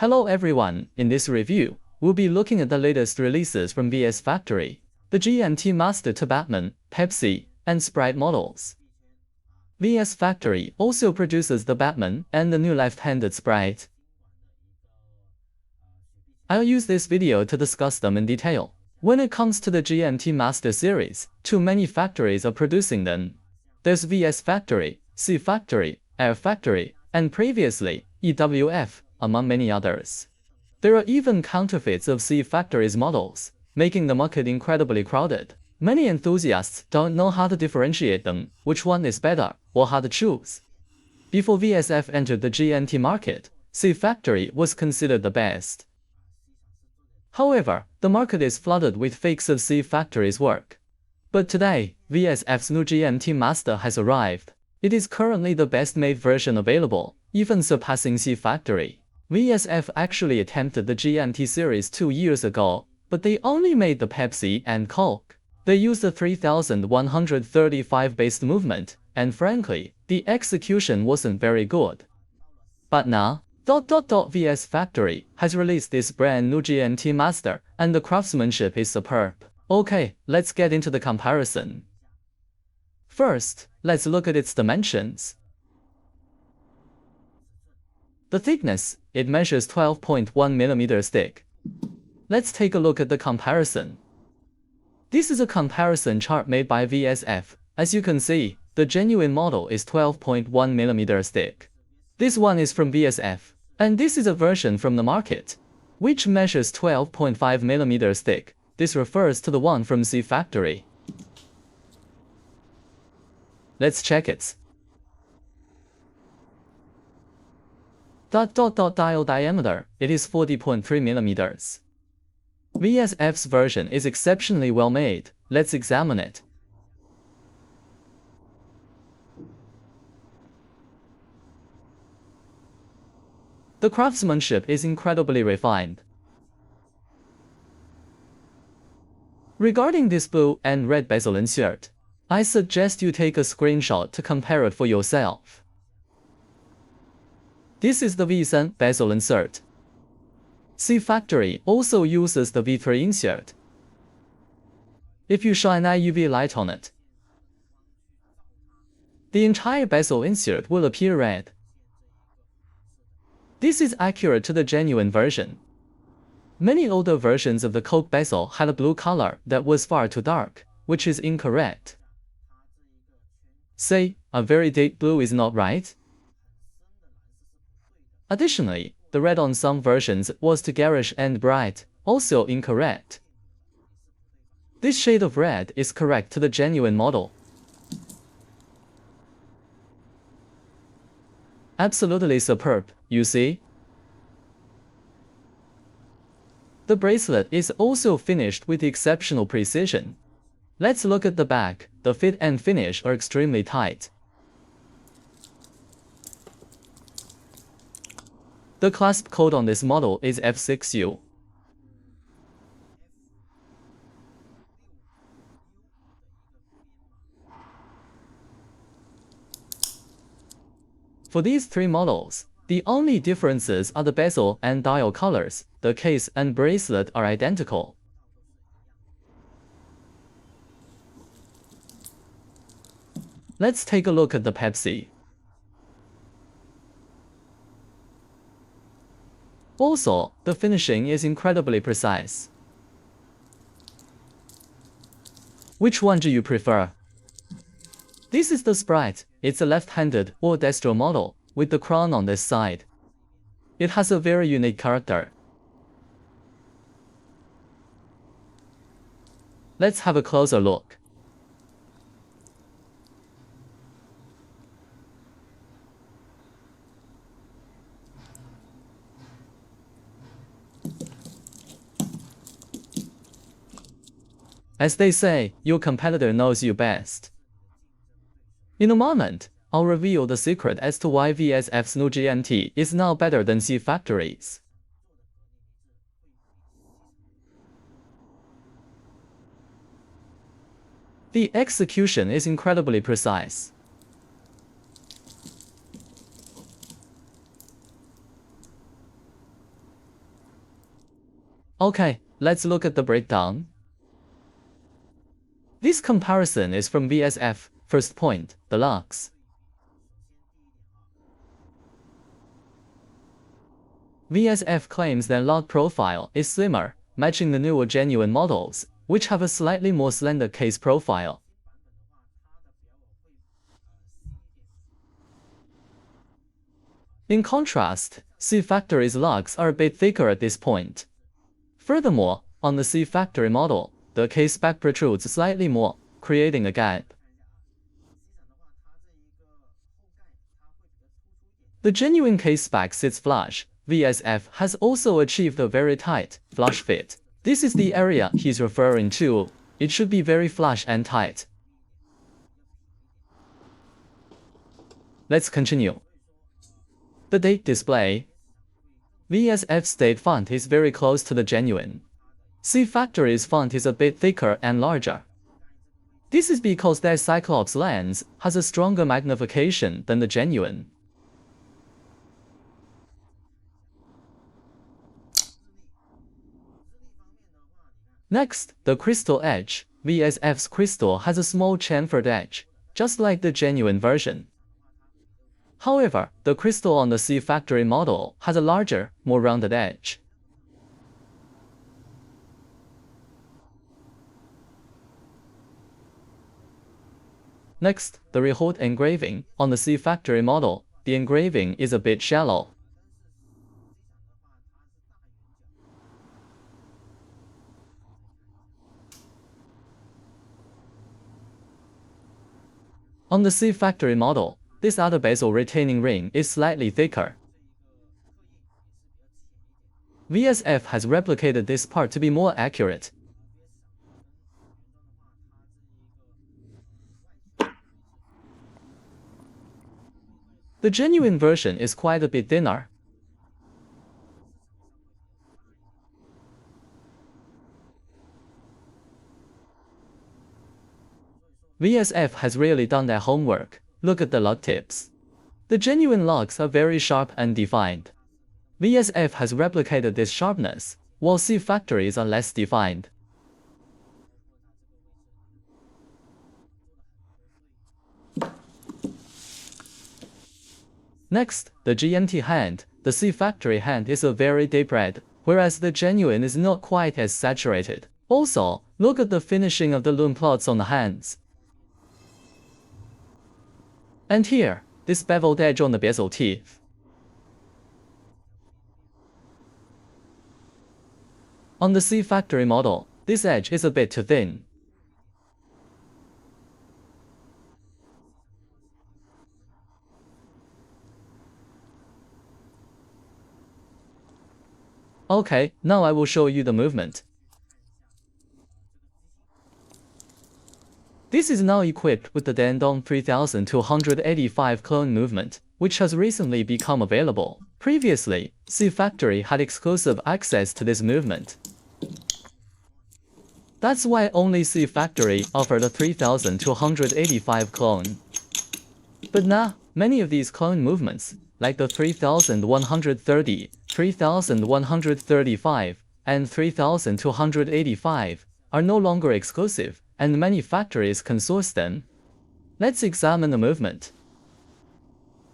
Hello everyone, in this review, we'll be looking at the latest releases from VS Factory, the GMT Master to Batman, Pepsi, and Sprite models. VS Factory also produces the Batman and the new left-handed Sprite. I'll use this video to discuss them in detail. When it comes to the GMT Master series, too many factories are producing them. There's VS Factory, C Factory, Air Factory, and previously, EWF, among many others. There are even counterfeits of C Factory's models, making the market incredibly crowded. Many enthusiasts don't know how to differentiate them, which one is better, or how to choose. Before VSF entered the GMT market, C Factory was considered the best. However, the market is flooded with fakes of C Factory's work. But today, VSF's new GMT Master has arrived. It is currently the best-made version available, even surpassing C Factory. VSF actually attempted the GMT series 2 years ago, but they only made the Pepsi and Coke. They used the 3135 based movement, and frankly, the execution wasn't very good. But now, VS Factory has released this brand new GMT Master, and the craftsmanship is superb. Okay, let's get into the comparison. First, let's look at its dimensions. The thickness, it measures 12.1 mm thick. Let's take a look at the comparison. This is a comparison chart made by VSF. As you can see, the genuine model is 12.1 mm thick. This one is from VSF, and this is a version from the market, which measures 12.5 mm thick. This refers to the one from C Factory. Let's check it. Dial diameter, it is 40.3 mm. VSF's version is exceptionally well made. Let's examine it. The craftsmanship is incredibly refined. Regarding this blue and red bezel insert, I suggest you take a screenshot to compare it for yourself. This is the V3 bezel insert. C Factory also uses the V3 insert. If you shine an UV light on it, the entire bezel insert will appear red. This is accurate to the genuine version. Many older versions of the Coke bezel had a blue color that was far too dark, which is incorrect. Say, a very deep blue is not right. Additionally, the red on some versions was too garish and bright, also incorrect. This shade of red is correct to the genuine model. Absolutely superb, you see? The bracelet is also finished with exceptional precision. Let's look at the back. The fit and finish are extremely tight. The clasp code on this model is F6U. For these three models, the only differences are the bezel and dial colors. The case and bracelet are identical. Let's take a look at the Pepsi. Also, the finishing is incredibly precise. Which one do you prefer? This is the Sprite. It's a left-handed or destro model, with the crown on this side. It has a very unique character. Let's have a closer look. As they say, your competitor knows you best. In a moment, I'll reveal the secret as to why VSF's new GMT is now better than C Factory's. The execution is incredibly precise. Okay, let's look at the breakdown. This comparison is from VSF. First point, the Lugs. VSF claims their lug profile is slimmer, matching the newer genuine models, which have a slightly more slender case profile. In contrast, CF Factory's lugs are a bit thicker at this point. Furthermore, on the CF Factory model, the case spec protrudes slightly more, creating a gap. The genuine case spec sits flush. VSF has also achieved a very tight, flush fit. This is the area he's referring to. It should be very flush and tight. Let's continue. The date display. VSF's date font is very close to the genuine. CF Factory's font is a bit thicker and larger. This is because their Cyclops lens has a stronger magnification than the genuine. Next, the crystal edge. VSF's crystal has a small chamfered edge, just like the genuine version. However, the crystal on the CF Factory model has a larger, more rounded edge. Next, the rehold engraving. On the CF Factory model, the engraving is a bit shallow. On the CF Factory model, this outer bezel retaining ring is slightly thicker. VSF has replicated this part to be more accurate. The genuine version is quite a bit thinner. VSF has really done their homework. Look at the lug tips. The genuine lugs are very sharp and defined. VSF has replicated this sharpness, while CF Factories are less defined. Next, the GMT hand. The CF Factory hand is a very deep red, whereas the genuine is not quite as saturated. Also, look at the finishing of the lume plots on the hands. And here, this beveled edge on the bezel teeth. On the CF Factory model, this edge is a bit too thin. Okay, now I will show you the movement. This is now equipped with the DD3285 clone movement, which has recently become available. Previously, CF Factory had exclusive access to this movement. That's why only CF Factory offered a 3285 clone. But now, many of these clone movements, like the 3130, 3135, and 3285, are no longer exclusive, and many factories can source them. Let's examine the movement.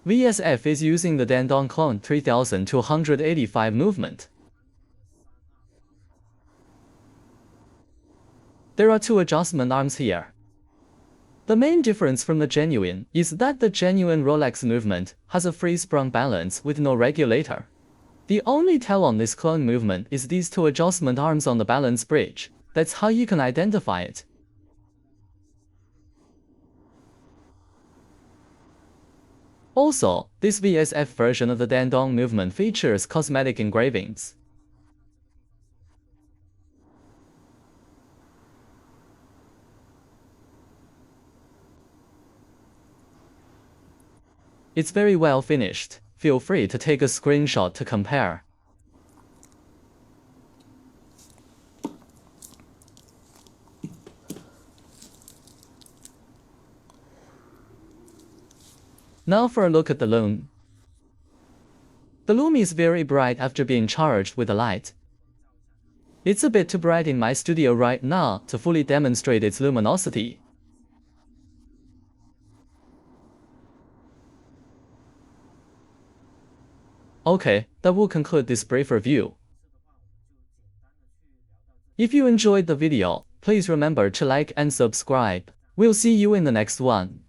VSF is using the Dandong clone 3285 movement. There are two adjustment arms here. The main difference from the genuine is that the genuine Rolex movement has a free-sprung balance with no regulator. The only tell on this clone movement is these two adjustment arms on the balance bridge. That's how you can identify it. Also, this VSF version of the Dandong movement features cosmetic engravings. It's very well finished. Feel free to take a screenshot to compare. Now for a look at the lume. The lume is very bright after being charged with the light. It's a bit too bright in my studio right now to fully demonstrate its luminosity. Okay, that will conclude this brief review. If you enjoyed the video, please remember to like and subscribe. We'll see you in the next one.